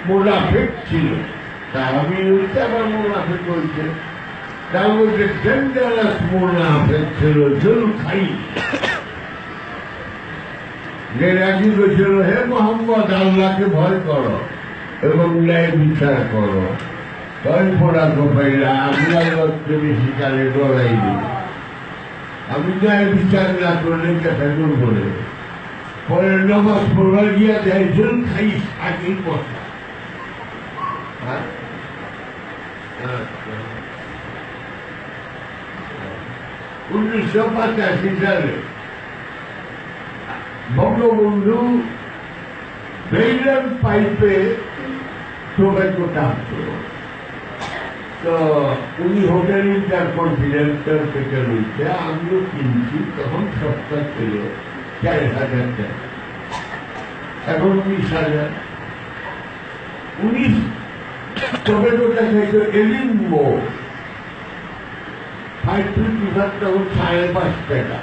মুনাফিক ছিল, সাহাবী হইতে আবার মুনাফিক হইছে। তার মধ্যে ডেঞ্জারাস মুনাফিক ছিল জুলখাইস, যে নাকি বলছিল, হে মোহাম্মদ, আল্লাহকে ভয় করো এবং ন্যায় বিচার করো, ভয় পড়া গোপাইরা, আমি আল্লাহকে বেশি কালে ডরাই দিই, আমি ন্যায় বিচার না করলে কথা বলে পরে নামাজ পড়বার গিয়া দেয় জুলখাইস আগেই বসা। 1985 সালে বঙ্গবন্ধু বেইলান পাইপে টোব্যাকো টানত, তো উনি হোটেল ইন্টারকন্টিনেন্টাল থেকে রয়েছে, আমিও কিনছি, তখন সস্তা ছিল 4,000 টাকা, এখন 19,000। উনি টোব্যাকোটা খাইতো এলিম্বো 5 তখন 5.5 টাকা,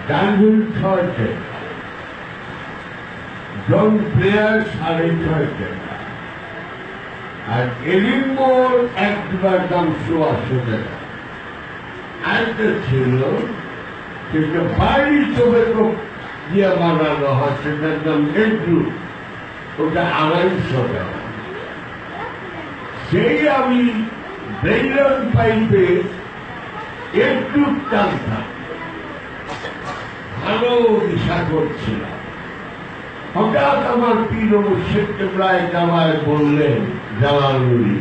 ডানভিল 6 টাকা, জন প্লেয়ার 6.5 টাকা, আর এলিম্বোর একবার দাম 84 টাকা। আরেকটা ছিল সেটা বাড়ি টোব্যাকো দিয়ে বানানো হয়, সেটার দাম একটু, ওটা 250 টাকা। সেই আমি বেইলান পাইপে একটু টানতাম, ভালো দিশা করছিলাম। হঠাৎ আমার পীর মুর্শিদ কেবলায় জামায় বললেন, জালালুরি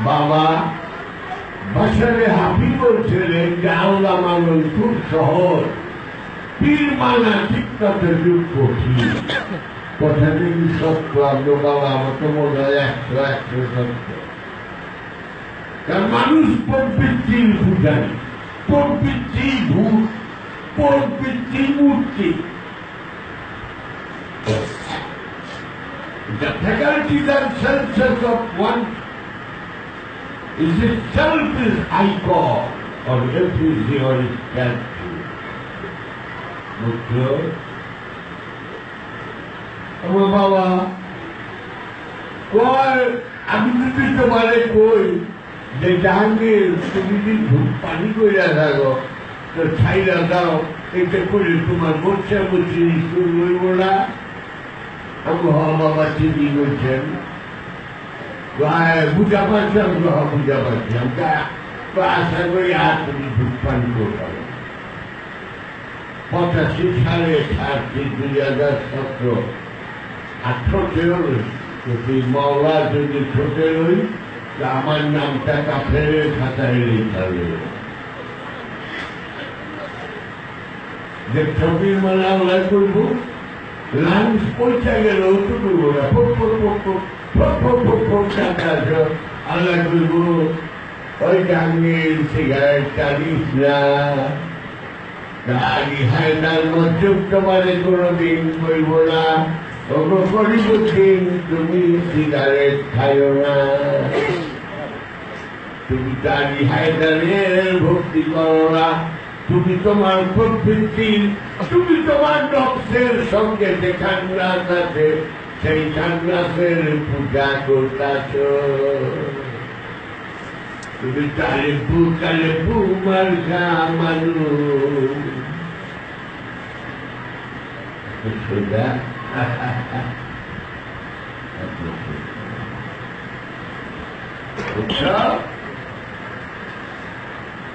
বাবা, বাসারে হাফি বলছিলেন যে আল্লাহ মানন খুব সহজ, পীর মানা ঠিক তাতে খুব কঠিন। কথাটি কি সত্য? আপনি বাবা, আমার তো মনে হয় 100 সত্য। কারণ মানুষ প্রবৃত্তির পূজারী, প্রবৃত্তি ভূত, প্রবৃত্তি মূর্তি। The faculties and senses of one is itself is icon or effigy or statue. বুঝলো? আমার বাবা কয়, আমি যদি তোমারে কই যে জাহাঙ্গীর তুমি যদি ধূপ পানি কইরা থাকো তো ছাইরা দাও, এটা করলে তোমার বর্ষা বর্ষি শুরু হইব না? আমি বাবা চিনি বলছেন, বুঝা পারছি, বুঝা পারছি, আশা করি আর তুমি ধূপ পানি করতে। 85 সালে 2017 18 মাওলা যদি ছোটে হই, আমার নামটা কাফেরের খাতায় লেখা হইল। যে ছবির মানে আল্লাহ করবো, লাঞ্চ পৌঁছা গেল, তো করবো না, আল্লাহ করবো ওই জাহাঙ্গীর সিগারেট টানিস না, গাড়ি হায়নার মধ্যম তোমারে কোনোদিন বলব না, ওগো গরিবুদ্দিন তুমি সিগারেট খাইও না, তুমি গাড়ি হায়নারের ভক্তি করো না, তুমি তোমার প্রবৃত্তির, তুমি তোমার নকশের সঙ্গে যে খান্নাস আছে সেই খান্নাসের পূজা করতেছ। তুমি কালেপু মার্কা মানুষ।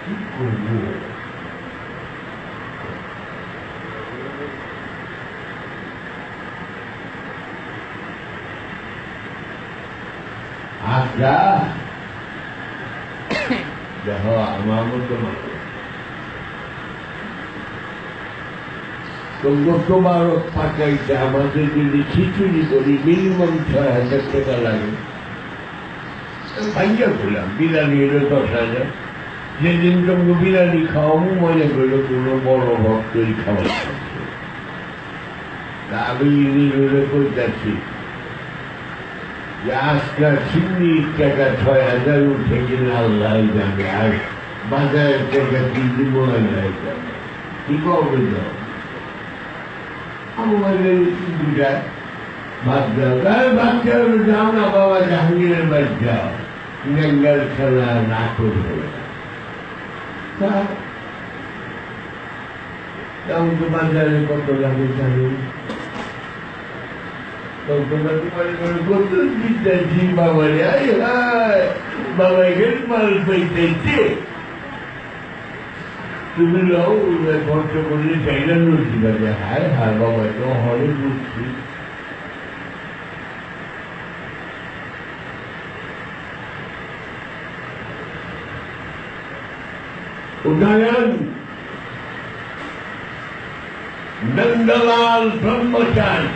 কি করবো? আচ্ছা দেখো, আমার মতো তোমার পাঠাইতে আমাদের যদি খিচুড়ি করি মিনিমাম 6,000 টাকা লাগে। ভাইয়া করলাম বিরিয়ানি এলো 10,000। যেদিন তোমাকে বিরিয়ানি খাওয়াবো মনে করলো কোনো বড় ভক্তই খাওয়াচ্ছে। আমি নিজে করতেছি যে আজকাল চিংড়ির টাকা 6,000 উঠে কিনা আল্লাহ জানে, আর বাজারের টাকা কিন্তু মনে হয় কি করবে? আমাদের বুঝায় भाग जाओ जाओ ना बाबा जहांगीर बच जाओ जंगल चला नाकुर होगा तुम्हारे को तो लगे चाहिए तो तुम्हारे को तो जी बाबा बाबा के माल पैसे तुम्हें लो बहुत बोलने चाहिए लूटी बजे हाय हाय बाबा तो हॉली लूटी उदाहरण नंदलाल ब्रह्मचारी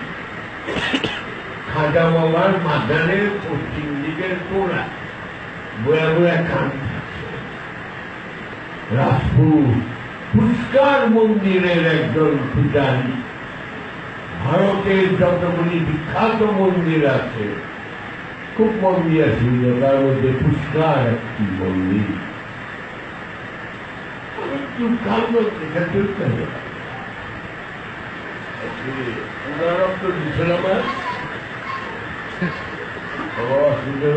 खाजा बाबार मादाने पश्चिम दिकेर कोड़ा बोया बोया खान राजपुर पुष्कर मंदिरेर एकजन पूजारी भारतेर যতগুলি বিখ্যাত মন্দির আছে খুব মন্দির আছে তার মধ্যে পুষ্কর একটি মন্দির একটু কালো দেখাতে হবে রক্ত দিছিল আমার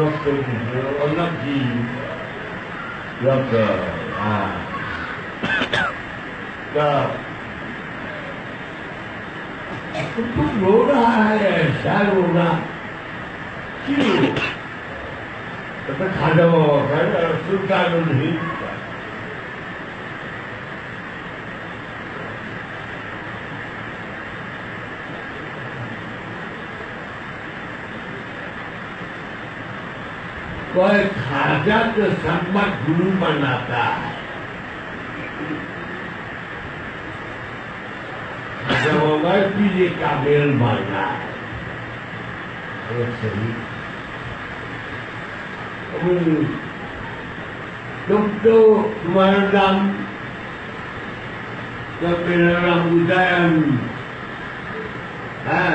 রক্ত দিছিল অনেক কি রক্ত तुम रो रहा है ऐसा रोना क्यों तो खाना हुआ सुल्तान नहीं कोई खाजा को सम्मत गुरु बनाता है पीले का मेल मांगा है सही तुम तो तुम्हारा नाम तो मेरा नाम उदयन है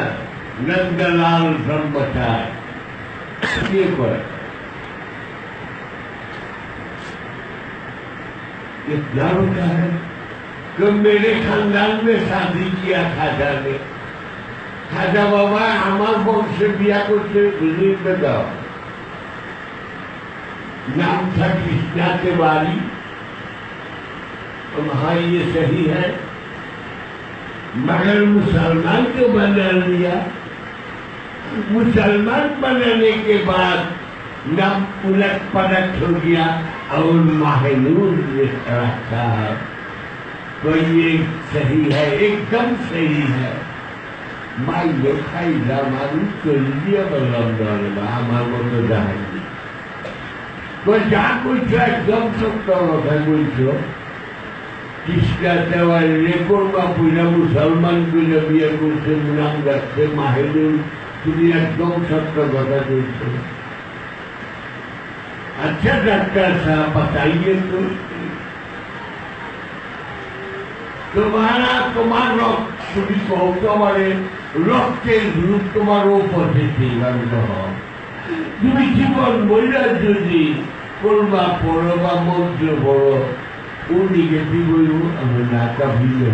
नंदलाल ब्रह्मचारी ये पर ये नाम क्या है तो मेरे खानदान में शादी किया खाजा ने खाजा बाबा हमार वंश बिया करते बुजुर्ग बताओ नाम था कृष्णा तिवारी हाँ ये सही है मगर मुसलमान को बना लिया मुसलमान बनाने के बाद नाम उलट पलट हो गया और महनूर रखा है तो ये सही है एकदम सही है माई लोखाई रामारू चलिए बल्लम हमारे को तो जाएंगे तो जहाँ कुछ एकदम सकता होगा कुछ किसका त्योहार रेकॉर्ड का पूरा मुसलमान को जब ये कुछ नाम रखते माहिर तुम्हें एकदम सकता बता देते अच्छा डॉक्टर साहब बताइए तो तुम्हारा तुम्हारा তুমি কত মানে রক্তের গ্রুপ তোমার পজিটিভ আমি তুমি জীবন বইলা যদি করবা পড়ো বা মন্ত্র পড়ো ও নেগেটিভ হইব আমি না তা ভিড়